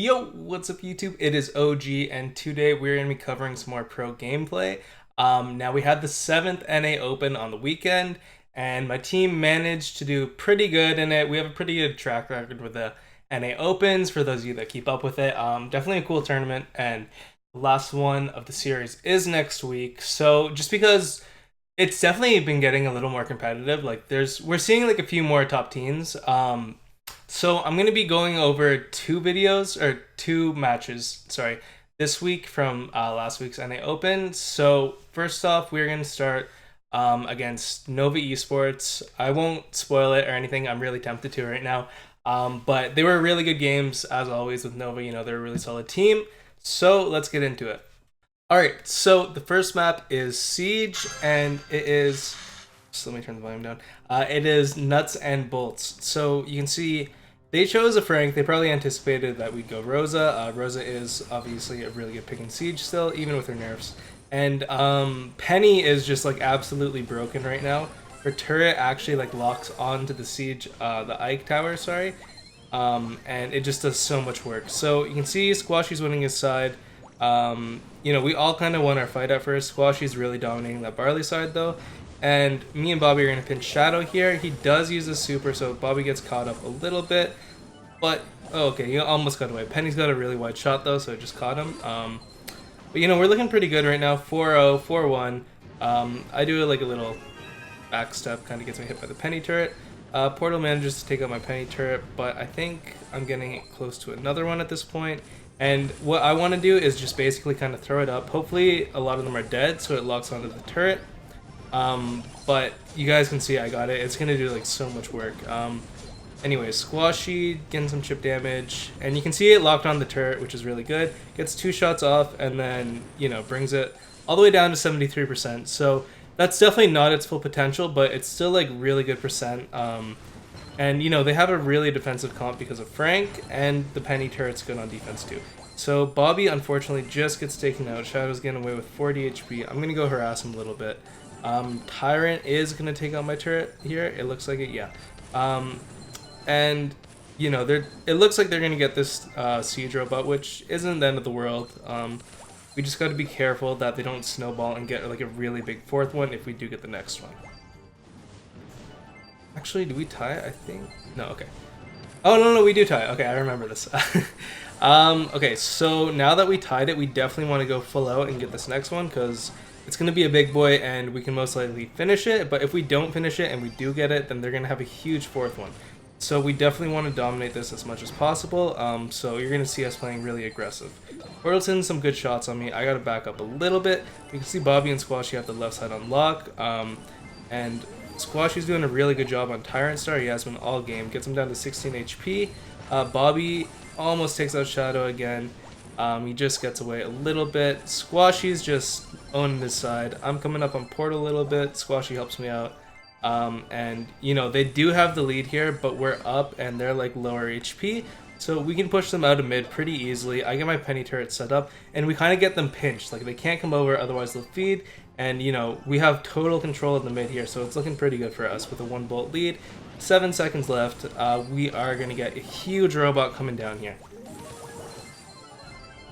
Yo, what's up YouTube? It is OG and today we're going to be covering some more pro gameplay. Now we had the 7th NA Open on the weekend and my team managed to do pretty good in it. We have a pretty good track record with the NA Opens for those of you that keep up with it. Definitely a cool tournament, and the last one of the series is next week. So just because it's definitely been getting a little more competitive, like we're seeing like a few more top teams. So I'm going to be going over two matches, sorry, this week from last week's NA Open. So first off, we're going to start against Nova Esports. I won't spoil it or anything. I'm really tempted to right now. But they were really good games, as always, with Nova. You know, they're a really solid team. So let's get into it. All right, so the first map is Siege, and it is... So let me turn the volume down. It is Nuts and Bolts. So you can see they chose a Frank. They probably anticipated that we'd go Rosa. Rosa is obviously a really good pick in Siege still, even with her nerfs. And Penny is just like absolutely broken right now. Her turret actually like locks onto the Siege, the Ike tower, sorry. And it just does so much work. So you can see Squashy's winning his side. You know, we all kind of won our fight at first. Squashy's really dominating that Barley side though. And me and Bobby are going to pinch Shadow here. He does use a super, so Bobby gets caught up a little bit. But, oh, okay, you almost got away. Penny's got a really wide shot, though, so it just caught him. But, you know, we're looking pretty good right now. 4-0, 4-1. I do like a little backstep, kind of gets me hit by the Penny turret. Portal manages to take out my Penny turret, but I think I'm getting close to another one at this point. And what I want to do is just basically kind of throw it up. Hopefully, a lot of them are dead, so it locks onto the turret. But you guys can see I got it. It's gonna do like so much work. Anyway, Squashy getting some chip damage, and you can see it locked on the turret, which is really good. Gets 2 shots off, and then, you know, brings it all the way down to 73%. So that's definitely not its full potential, but it's still like really good percent. And you know, they have a really defensive comp because of Frank, and the Penny turret's good on defense too. So Bobby unfortunately just gets taken out. Shadow's getting away with 40 HP. I'm gonna go harass him a little bit. Tyrant is gonna take out my turret here. It looks like it, yeah. And you know, it looks like they're gonna get this siege robot, which isn't the end of the world. We just got to be careful that they don't snowball and get like a really big 4th one if we do get the next one. Actually, do we tie? I think no. Okay. Oh no, we do tie. Okay, I remember this. Okay, so now that we tied it, we definitely want to go full out and get this next one because it's going to be a big boy and we can most likely finish it. But if we don't finish it and we do get it, then they're going to have a huge 4th one. So we definitely want to dominate this as much as possible. So you're going to see us playing really aggressive. Portal's hitting some good shots on me. I got to back up a little bit. You can see Bobby and Squashy have the left side on lock. And Squashy's doing a really good job on Tyrant Star. He has been all game. Gets him down to 16 HP. Bobby almost takes out Shadow again. He just gets away a little bit. Squashy's just owning this side. I'm coming up on Portal a little bit. Squashy helps me out. And, you know, they do have the lead here, but we're up and they're like lower HP. So we can push them out of mid pretty easily. I get my Penny turret set up and we kind of get them pinched. Like they can't come over, otherwise they'll feed. And, you know, we have total control of the mid here. So it's looking pretty good for us with a 1 bolt lead. 7 seconds left. We are going to get a huge robot coming down here.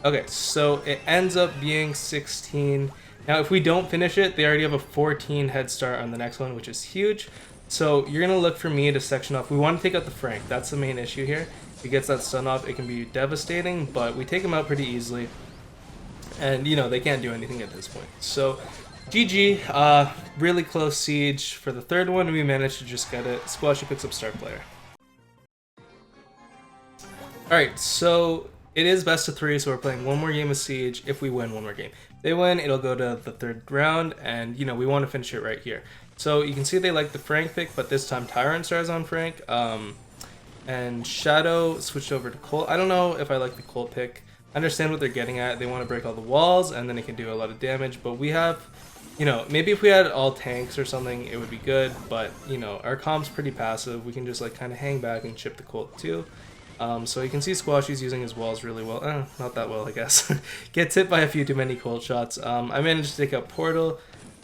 Okay, so it ends up being 16. Now, if we don't finish it, they already have a 14 head start on the next one, which is huge. So you're going to look for me to section off. We want to take out the Frank. That's the main issue here. If he gets that stun off, it can be devastating, but we take him out pretty easily. And, you know, they can't do anything at this point. So, GG. Really close siege. For the 3rd one, we managed to just get it. Squashy picks up star player. Alright, so it is best of 3, so we're playing one more game of Siege. If we win one more game, if they win, it'll go to the 3rd round, and you know we want to finish it right here. So you can see they like the Frank pick, but this time Tyrant Stars on Frank, and Shadow switched over to Colt. I don't know if I like the Colt pick. I understand what they're getting at. They want to break all the walls, and then it can do a lot of damage. But we have, you know, maybe if we had all tanks or something, it would be good. But you know, our comp's pretty passive. We can just like kind of hang back and chip the Colt too. So you can see Squashy's using his walls really well. Not that well, I guess. Gets hit by a few too many Colt shots. I managed to take out Portal,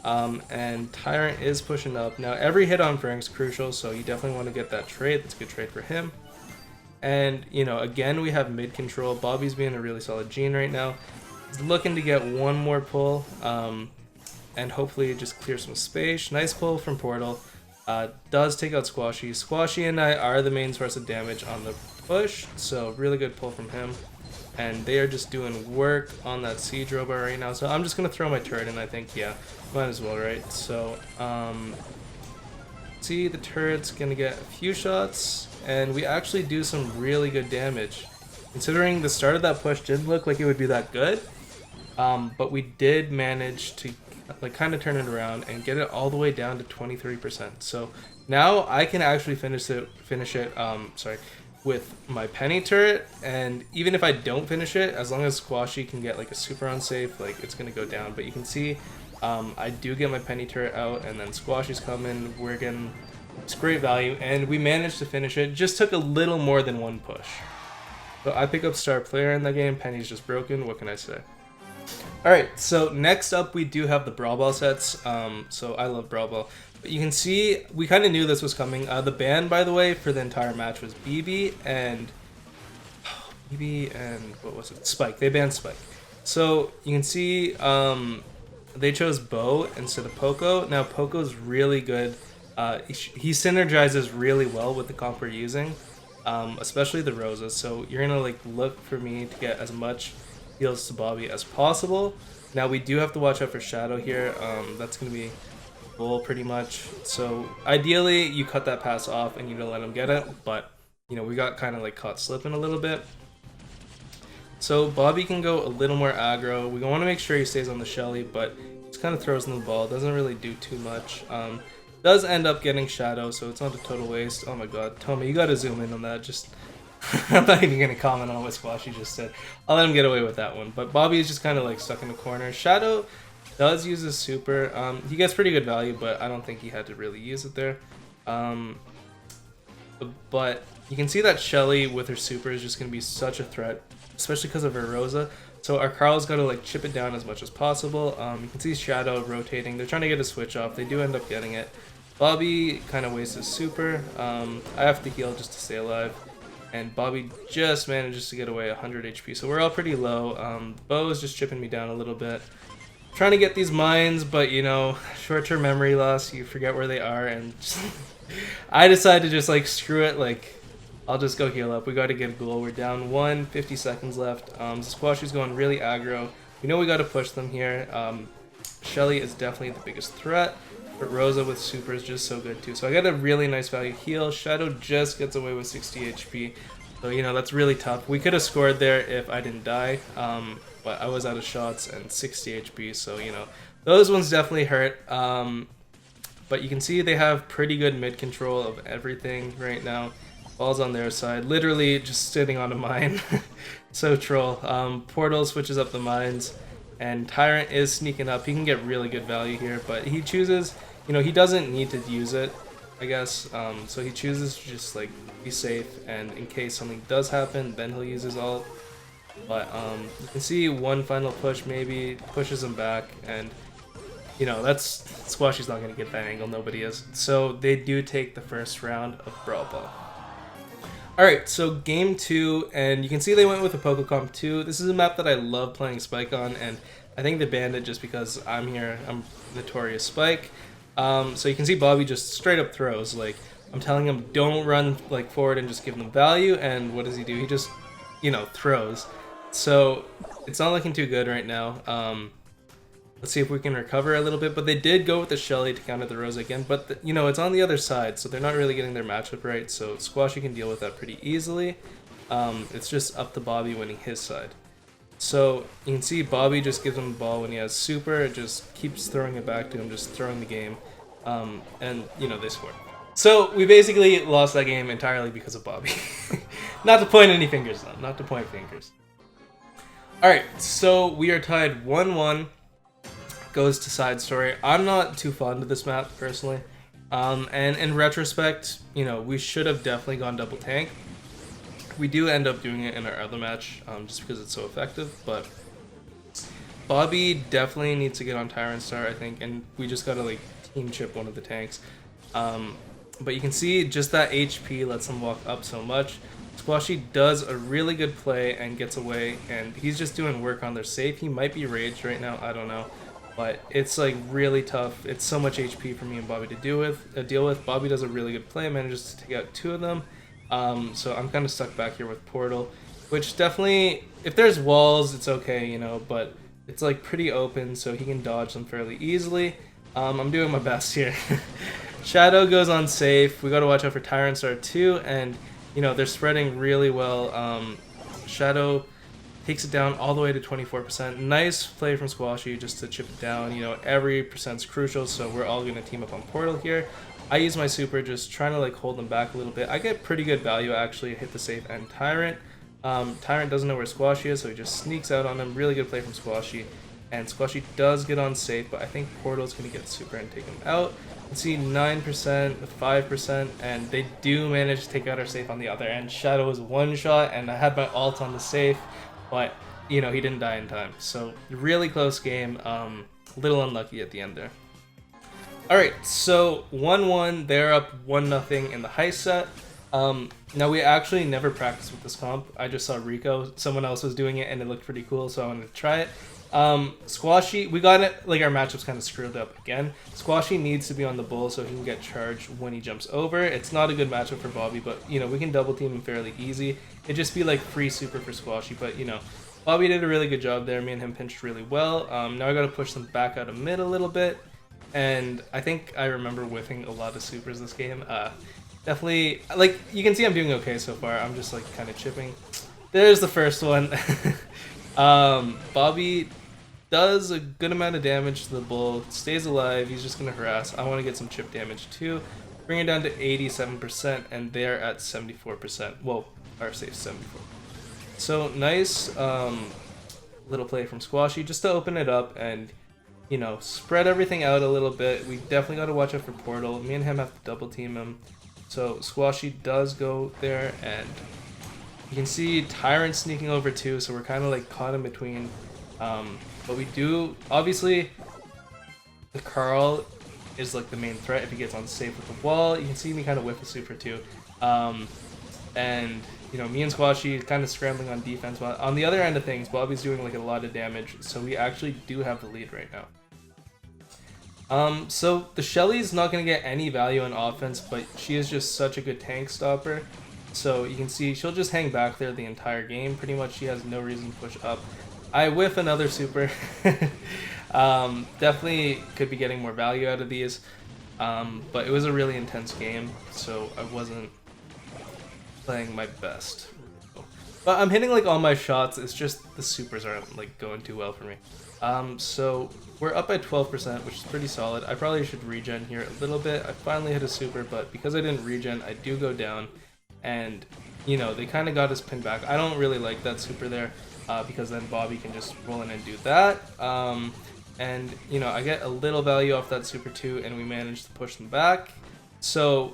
and Tyrant is pushing up. Now, every hit on Frank's crucial, so you definitely want to get that trade. That's a good trade for him. And, you know, again, we have mid control. Bobby's being a really solid Gene right now. He's looking to get one more pull, and hopefully just clear some space. Nice pull from Portal. Does take out Squashy. Squashy and I are the main source of damage on the push, so really good pull from him. And they are just doing work on that Siege Robot right now. So I'm just going to throw my turret in, I think. Yeah, might as well, right? So, see, the turret's going to get a few shots. And we actually do some really good damage. Considering the start of that push didn't look like it would be that good. But we did manage to like kind of turn it around and get it all the way down to 23%. So now I can actually finish it with my penny turret, and even if I don't finish it, as long as Squashy can get like a super unsafe, like it's gonna go down. But you can see I do get my penny turret out, and then Squashy's coming. We're getting it's great value, and we managed to finish it. Just took a little more than one push. So I pick up star player in that game. Penny's just broken. What can I say? Alright, so next up we do have the Brawl Ball sets. So I love Brawl Ball. But you can see, we kind of knew this was coming. The ban, by the way, for the entire match was BB and what was it? Spike. They banned Spike. So you can see they chose Bo instead of Poco. Now Poco's really good. He synergizes really well with the comp we're using, especially the Rosas. So you're gonna like look for me to get as much heals to Bobby as possible. Now we do have to watch out for Shadow here. That's gonna be bull pretty much. So ideally you cut that pass off and you don't let him get it, but you know we got kind of like caught slipping a little bit. So Bobby can go a little more aggro. We want to make sure he stays on the Shelly, but just kind of throws in the ball. Doesn't really do too much. Does end up getting Shadow, so it's not a total waste. Oh my god, Tommy, you gotta zoom in on that. Just I'm not even gonna comment on what Squashy just said. I'll let him get away with that one. But Bobby is just kind of like stuck in the corner. Shadow does use his super. He gets pretty good value, but I don't think he had to really use it there. But you can see that Shelly with her super is just gonna be such a threat, especially because of her Rosa. So our Carl's got to like chip it down as much as possible. You can see Shadow rotating. They're trying to get a switch off. They do end up getting it. Bobby kind of wastes his super. I have to heal just to stay alive. And Bobby just manages to get away 100 HP. So we're all pretty low. Bo is just chipping me down a little bit. Trying to get these mines, but you know, short-term memory loss. You forget where they are, and just I decided to just like screw it. Like I'll just go heal up. We got to get a goal. We're down 1, 50 seconds left. Squashy's going really aggro. We know we got to push them here. Shelly is definitely the biggest threat. But Rosa with super is just so good too. So I got a really nice value heal. Shadow just gets away with 60 HP. So, you know, that's really tough. We could have scored there if I didn't die. But I was out of shots and 60 HP. So, you know, those ones definitely hurt. But you can see they have pretty good mid control of everything right now. Ball's on their side. Literally just sitting on a mine. So troll. Portal switches up the mines. And Tyrant is sneaking up. He can get really good value here. But he chooses... You know, he doesn't need to use it, I guess, so he chooses to just, like, be safe, and in case something does happen, then he'll use his ult. But, you can see one final push maybe pushes him back, and, you know, that's... Squashy's not going to get that angle, nobody is. So, they do take the first round of Brawl Ball. Alright, so game 2, and you can see they went with a PokeComp 2. This is a map that I love playing Spike on, and I think they banned it just because I'm here, I'm notorious Spike. So you can see Bobby just straight up throws. Like, I'm telling him don't run like forward and just give them value, and what does he do? He just, you know, throws. So it's not looking too good right now. Let's see if we can recover a little bit, but they did go with the Shelly to counter the Rose again, but you know, it's on the other side, so they're not really getting their matchup right, so Squashy can deal with that pretty easily. It's just up to Bobby winning his side. So you can see Bobby just gives him the ball when he has super, it just keeps throwing it back to him, just throwing the game, and you know, they score. So we basically lost that game entirely because of Bobby. Not to point any fingers though, not to point fingers. Alright, so we are tied 1-1, goes to side story. I'm not too fond of this map personally, and in retrospect, you know, we should have definitely gone double tank. We do end up doing it in our other match, just because it's so effective, but Bobby definitely needs to get on Tyrant Star, I think, and we just gotta like team chip one of the tanks. But you can see just that HP lets him walk up so much. Squashy does a really good play and gets away, and he's just doing work on their safe. He might be raged right now, I don't know. But it's like really tough. It's so much HP for me and Bobby to deal with. Bobby does a really good play, manages to take out 2 of them. So I'm kind of stuck back here with Portal, which definitely, if there's walls, it's okay, you know, but it's like pretty open, so he can dodge them fairly easily. I'm doing my best here. Shadow goes on safe. We got to watch out for Tyrant Star too, and you know they're spreading really well. Shadow takes it down all the way to 24%. Nice play from Squashy just to chip it down. You know, every percent's crucial, so we're all going to team up on Portal here. I use my super just trying to like hold them back a little bit. I get pretty good value actually. Hit the safe and Tyrant. Tyrant doesn't know where Squashy is, so he just sneaks out on him. Really good play from Squashy. And Squashy does get on safe, but I think Portal's going to get super and take him out. Let's see, 9%, 5%, and they do manage to take out our safe on the other end. Shadow was one shot, and I had my ult on the safe, but, you know, he didn't die in time. So, really close game. Little unlucky at the end there. Alright, so 1-1, they're up 1-0 in the Heist set. Now we actually never practiced with this comp. I just saw Rico, someone else was doing it, and it looked pretty cool, so I wanted to try it. Squashy, we got it, like our matchup's kind of screwed up again. Squashy needs to be on the bull so he can get charged when he jumps over. It's not a good matchup for Bobby, but you know, we can double team him fairly easy. It'd just be like free super for Squashy, but you know, Bobby did a really good job there. Me and him pinched really well. Now I gotta push them back out of mid a little bit, and I think I remember whiffing a lot of supers this game. Definitely, like, you can see I'm doing okay so far. I'm just like kind of chipping. There's the first one. Bobby does a good amount of damage to the bull, stays alive, he's just gonna harass. I want to get some chip damage too. Bring it down to 87%, and they're at 74%. Well, our safe 74. So nice little play from Squashy just to open it up and, you know, spread everything out a little bit. We definitely got to watch out for Portal. Me and him have to double team him. So Squashy does go there, and you can see Tyrant sneaking over too, so we're kind of like caught in between. But we do, obviously, the Carl is like the main threat if he gets on safe with the wall. You can see me kind of whiff a super too. And, you know, me and Squashy kind of scrambling on defense. But on the other end of things, Bobby's doing like a lot of damage, so we actually do have the lead right now. So the Shelly's not going to get any value on offense, but she is just such a good tank stopper. So you can see she'll just hang back there the entire game. Pretty much she has no reason to push up. I whiff another super. Definitely could be getting more value out of these. But it was a really intense game, so I wasn't playing my best. But I'm hitting like all my shots, it's just the supers aren't like going too well for me. So we're up by 12%, which is pretty solid. I probably should regen here a little bit. I finally hit a super, but because I didn't regen, I do go down. And, you know, they kind of got us pinned back. I don't really like that super there, because then Bobby can just roll in and do that. And, you know, I get a little value off that super too, and we manage to push them back. So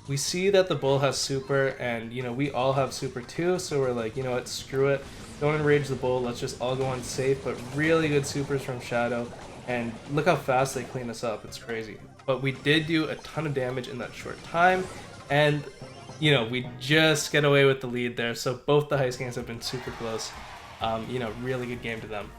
we see that the bull has super, and, you know, we all have super too, so we're like, you know what, screw it. Don't enrage the bull, let's just all go on safe, but really good supers from Shadow. And look how fast they clean us up, it's crazy. But we did do a ton of damage in that short time, and, you know, we just get away with the lead there. So both the Heist games have been super close. You know, really good game to them.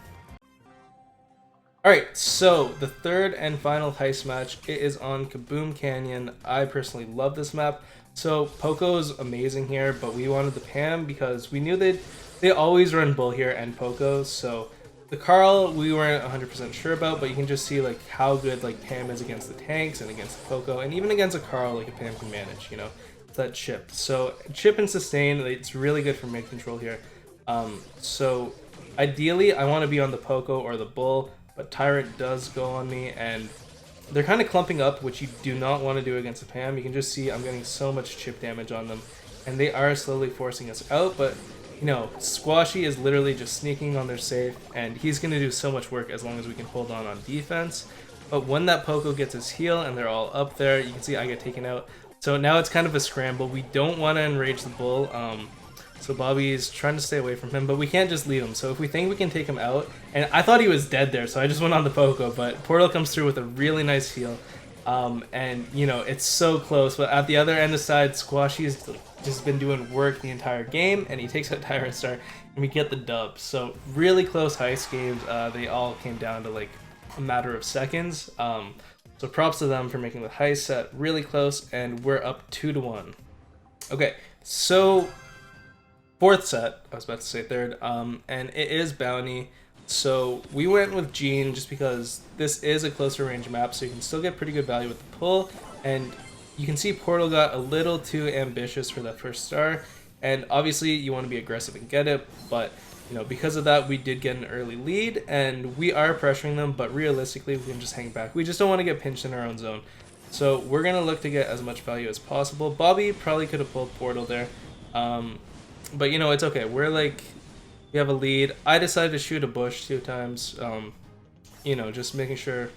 Alright, so the third and final Heist match, it is on Kaboom Canyon. I personally love this map. So Poco's amazing here, but we wanted the Pam because we knew they always run Bull here and Poco. So the Carl we weren't 100% sure about, but you can just see like how good like Pam is against the tanks and against the Poco, and even against a Carl like a Pam can manage, you know, that chip. So chip and sustain, it's really good for mid control here. So ideally I want to be on the Poco or the Bull, but Tyrant does go on me, and they're kind of clumping up, which you do not want to do against a Pam. You can just see I'm getting so much chip damage on them, and they are slowly forcing us out, but you know, Squashy is literally just sneaking on their safe, and he's going to do so much work as long as we can hold on defense. But when that Poco gets his heal and they're all up there, you can see I get taken out. So now it's kind of a scramble. We don't want to enrage the bull, so Bobby's trying to stay away from him, but we can't just leave him. So if we think we can take him out, and I thought he was dead there, so I just went on the Poco, but Portal comes through with a really nice heal. And you know, it's so close, but at the other end of the side, Squashy's just been doing work the entire game, and he takes out Tyrant Star, and we get the dub. So really close Heist games. They all came down to like a matter of seconds. So props to them for making the Heist set really close, and we're up 2-1. Okay, so fourth set, I was about to say third, and it is Bounty. So we went with Jean just because this is a closer range map, so you can still get pretty good value with the pull, and you can see Portal got a little too ambitious for that first star, and obviously you want to be aggressive and get it, but you know, because of that we did get an early lead, and we are pressuring them, but realistically we can just hang back. We just don't want to get pinched in our own zone. So we're going to look to get as much value as possible. Bobby probably could have pulled Portal there, but you know, it's okay. We have a lead. I decided to shoot a bush 2 times, you know, just making sure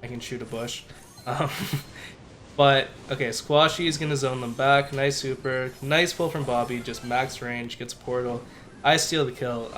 I can shoot a bush. But, okay, Squashy is going to zone them back. Nice super. Nice pull from Bobby. Just max range. Gets Portal. I steal the kill.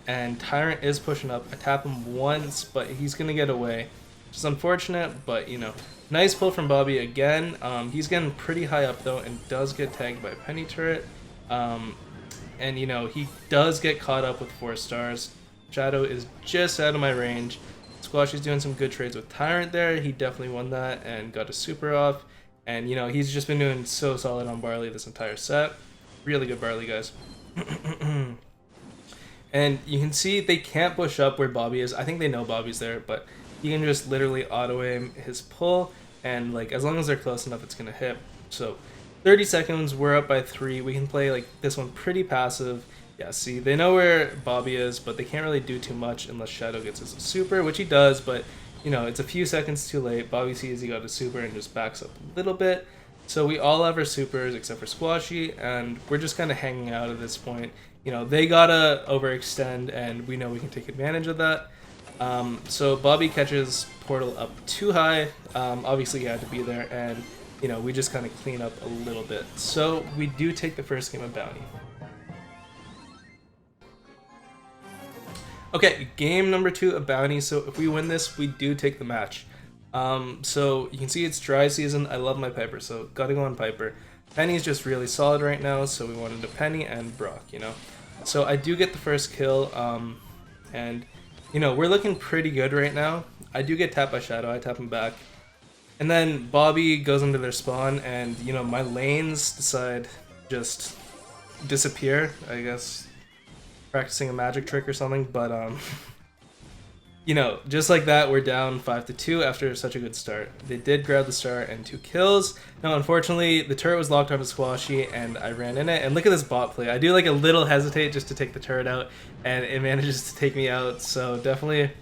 And Tyrant is pushing up. I tap him once, but he's going to get away. Which is unfortunate, but, you know. Nice pull from Bobby again. He's getting pretty high up, though, and does get tagged by a Penny Turret. And, you know, he does get caught up with 4 stars. Shadow is just out of my range. Squashy's doing some good trades with Tyrant there. He definitely won that and got a super off. And, you know, he's just been doing so solid on Barley this entire set. Really good Barley, guys. And you can see they can't push up where Bobby is. I think they know Bobby's there, but you can just literally auto-aim his pull. And, like, as long as they're close enough, it's going to hit. So 30 seconds, we're up by 3. We can play like this one pretty passive. Yeah, see, they know where Bobby is, but they can't really do too much unless Shadow gets his super, which he does, but, you know, it's a few seconds too late. Bobby sees he got a super and just backs up a little bit. So we all have our supers except for Squashy, and we're just kind of hanging out at this point. You know, they gotta overextend, and we know we can take advantage of that. So Bobby catches Portal up too high. Obviously he had to be there, and you know, we just kind of clean up a little bit. So we do take the first game of Bounty. Okay, game number 2 of Bounty. So if we win this, we do take the match. So you can see it's dry season. I love my Piper, so gotta go on Piper. Penny's just really solid right now, so we wanted a Penny and Brock, you know. So I do get the first kill, and you know, we're looking pretty good right now. I do get tapped by Shadow. I tap him back. And then Bobby goes into their spawn, and you know, my lanes decide just disappear, I guess, practicing a magic trick or something, but you know, just like that, we're down 5-2 after such a good start. They did grab the star and 2 kills. Now, unfortunately, the turret was locked onto Squashy, and I ran in it, and look at this bot play. I do like a little hesitate just to take the turret out, and it manages to take me out, so definitely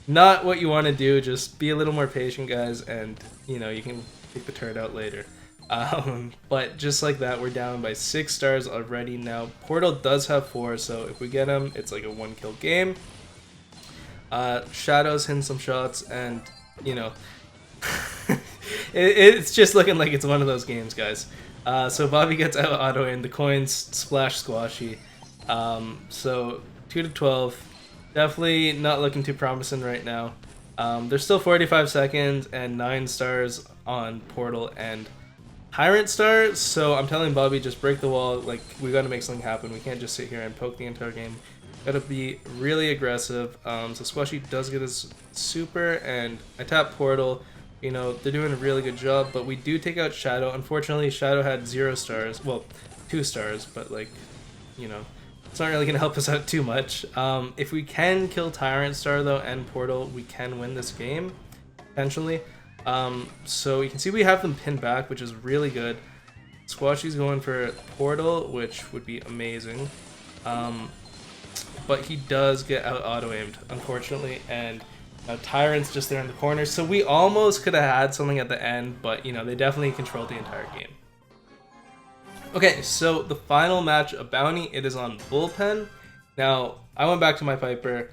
not what you want to do. Just be a little more patient, guys, and you know, you can take the turret out later. But just like that, we're down by 6 stars already. Now Portal does have 4, so if we get him, it's like a 1-kill game. Shadow's hitting some shots, and you know, it's just looking like it's one of those games, guys. So Bobby gets out auto and the coins splash Squashy. So 2-12. Definitely not looking too promising right now. There's still 45 seconds and 9 stars on Portal and Tyrant Star, so I'm telling Bobby, just break the wall. Like, we gotta make something happen. We can't just sit here and poke the entire game. Gotta be really aggressive. So Squashy does get his super, and I tap Portal. You know, they're doing a really good job, but we do take out Shadow. Unfortunately, Shadow had 0 stars. Well, 2 stars, but like, you know, it's not really going to help us out too much. If we can kill Tyrant Star, though, and Portal, we can win this game, potentially. So you can see we have them pinned back, which is really good. Squashy's going for Portal, which would be amazing. But he does get out auto-aimed, unfortunately, and Tyrant's just there in the corner. So we almost could have had something at the end, but, you know, they definitely controlled the entire game. Okay, so the final match of Bounty, it is on Bullpen. Now, I went back to my Piper.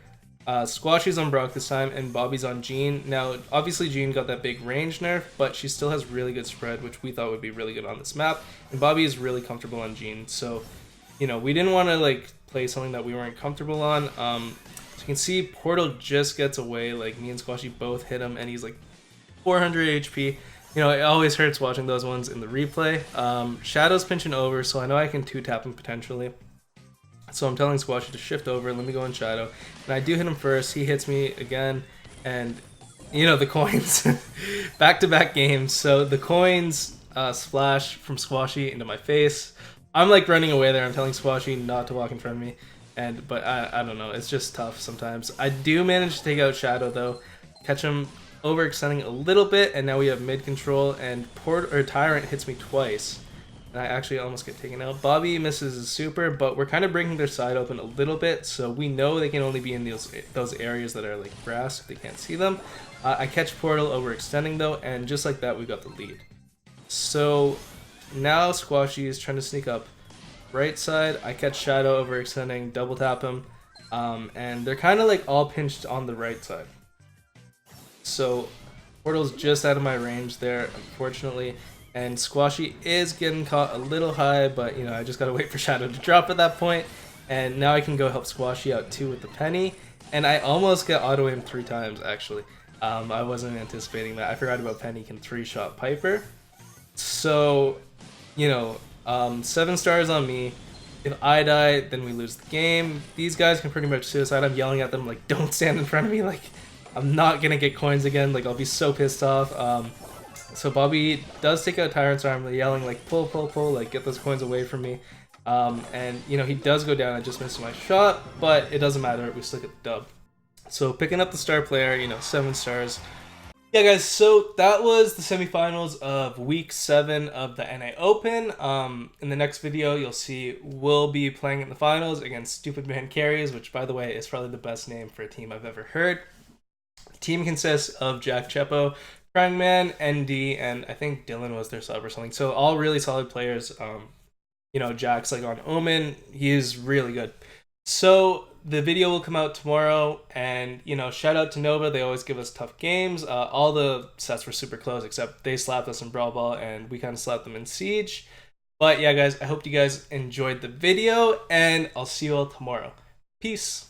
Squashy's on Brock this time, and Bobby's on Jean. Now, obviously Jean got that big range nerf, but she still has really good spread, which we thought would be really good on this map. And Bobby is really comfortable on Jean, so, you know, we didn't want to, like, play something that we weren't comfortable on. So you can see Portal just gets away. Like, me and Squashy both hit him, and he's, like, 400 HP. You know, it always hurts watching those ones in the replay. Shadow's pinching over, so I know I can 2-tap him potentially. So I'm telling Squashy to shift over, let me go in Shadow. And I do hit him first, he hits me again, and you know, the coins. Back-to-back games, so the coins splash from Squashy into my face. I'm like running away there, I'm telling Squashy not to walk in front of me. But I don't know, it's just tough sometimes. I do manage to take out Shadow though, catch him overextending a little bit, and now we have mid control, and Tyrant hits me twice. And I actually almost get taken out. Bobby misses his super, but we're kind of breaking their side open a little bit, so we know they can only be in those areas that are like grass, they can't see them. I catch Portal overextending though, and just like that we got the lead. So now Squashy is trying to sneak up right side. I catch Shadow overextending, double tap him, and they're kind of like all pinched on the right side. So Portal's just out of my range there, unfortunately. And Squashy is getting caught a little high, but you know, I just gotta wait for Shadow to drop at that point. And now I can go help Squashy out too with the penny. And I almost get auto aim 3 times actually. I wasn't anticipating that. I forgot about Penny can 3-shot Piper. So, you know, 7 stars on me. If I die, then we lose the game. These guys can pretty much suicide. I'm yelling at them like, don't stand in front of me. Like, I'm not gonna get coins again. Like, I'll be so pissed off. So Bobby does take out Tyrant's arm, yelling like, pull, pull, pull, like get those coins away from me. And you know, he does go down. I just missed my shot, but it doesn't matter. We still get the dub. So picking up the star player, you know, 7 stars. Yeah, guys, so that was the semifinals of week 7 of the NA Open. In the next video, you'll see we'll be playing in the finals against Stupid Man Carries, which, by the way, is probably the best name for a team I've ever heard. The team consists of Jack Chepo, Crying Man, ND, and I think Dylan was their sub or something. So all really solid players. You know, Jack's like on Omen. He is really good. So the video will come out tomorrow, and you know, shout out to Nova. They always give us tough games. All the sets were super close, except they slapped us in Brawl Ball, and we kind of slapped them in Siege. But yeah, guys, I hope you guys enjoyed the video, and I'll see you all tomorrow. Peace.